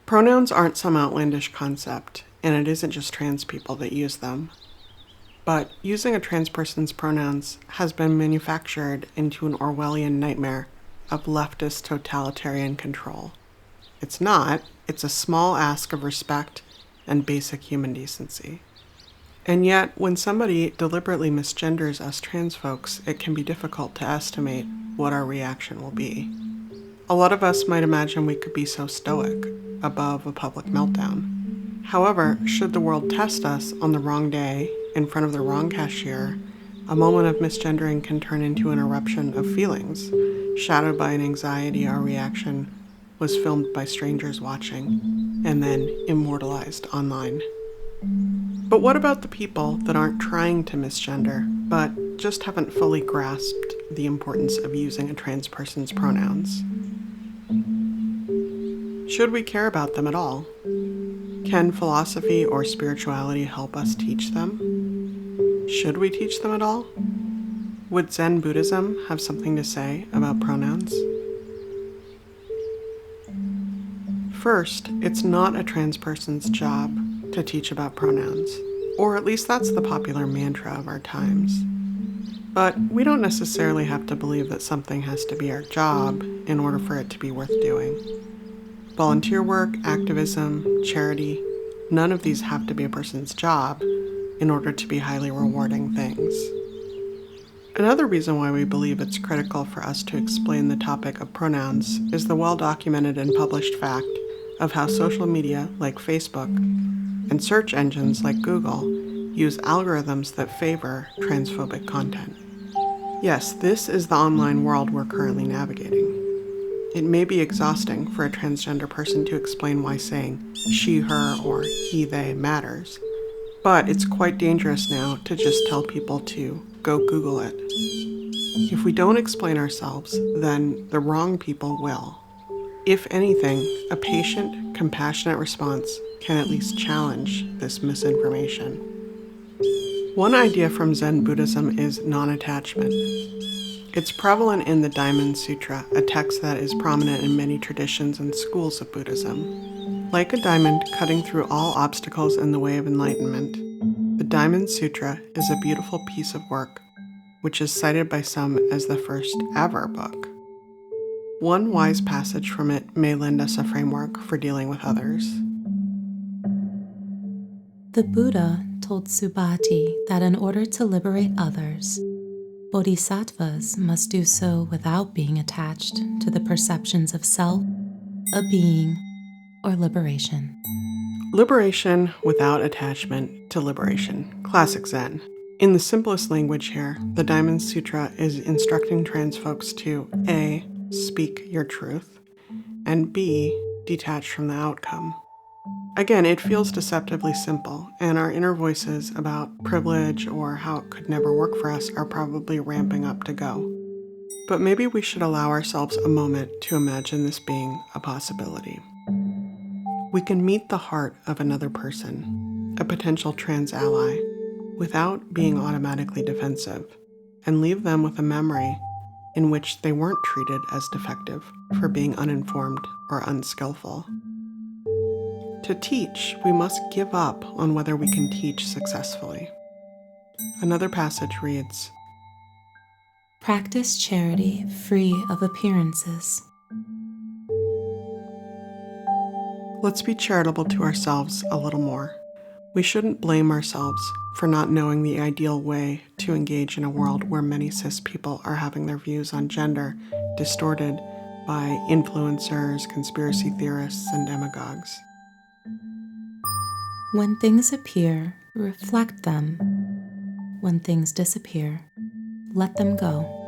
Pronouns aren't some outlandish concept, and it isn't just trans people that use them. But using a trans person's pronouns has been manufactured into an Orwellian nightmare of leftist totalitarian control. It's not, it's a small ask of respect and basic human decency. And yet, when somebody deliberately misgenders us trans folks, it can be difficult to estimate what our reaction will be. A lot of us might imagine we could be so stoic, above a public meltdown. However, should the world test us on the wrong day, in front of the wrong cashier, a moment of misgendering can turn into an eruption of feelings, shadowed by an anxiety our reaction was filmed by strangers watching, and then immortalized online. But what about the people that aren't trying to misgender, but just haven't fully grasped the importance of using a trans person's pronouns? Should we care about them at all? Can philosophy or spirituality help us teach them? Should we teach them at all? Would Zen Buddhism have something to say about pronouns? First, it's not a trans person's job to teach about pronouns, or at least that's the popular mantra of our times. But we don't necessarily have to believe that something has to be our job in order for it to be worth doing. Volunteer work, activism, charity, none of these have to be a person's job in order to be highly rewarding things. Another reason why we believe it's critical for us to explain the topic of pronouns is the well-documented and published fact of how social media like Facebook and search engines like Google use algorithms that favor transphobic content. Yes, this is the online world we're currently navigating. It may be exhausting for a transgender person to explain why saying she, her, or he, they matters, but it's quite dangerous now to just tell people to go Google it. If we don't explain ourselves, then the wrong people will. If anything, a patient, compassionate response can at least challenge this misinformation. One idea from Zen Buddhism is non-attachment. It's prevalent in the Diamond Sutra, a text that is prominent in many traditions and schools of Buddhism. Like a diamond cutting through all obstacles in the way of enlightenment, the Diamond Sutra is a beautiful piece of work, which is cited by some as the first ever book. One wise passage from it may lend us a framework for dealing with others. The Buddha told Subhati that in order to liberate others, bodhisattvas must do so without being attached to the perceptions of self, a being, or liberation. Liberation without attachment to liberation. Classic Zen. In the simplest language here, the Diamond Sutra is instructing trans folks to A. Speak your truth, and B. Detach from the outcome. Again, it feels deceptively simple, and our inner voices about privilege or how it could never work for us are probably ramping up to go. But maybe we should allow ourselves a moment to imagine this being a possibility. We can meet the heart of another person, a potential trans ally, without being automatically defensive, and leave them with a memory in which they weren't treated as defective for being uninformed or unskillful. To teach, we must give up on whether we can teach successfully. Another passage reads, Practice charity free of appearances. Let's be charitable to ourselves a little more. We shouldn't blame ourselves for not knowing the ideal way to engage in a world where many cis people are having their views on gender distorted by influencers, conspiracy theorists, and demagogues. When things appear, reflect them. When things disappear, let them go.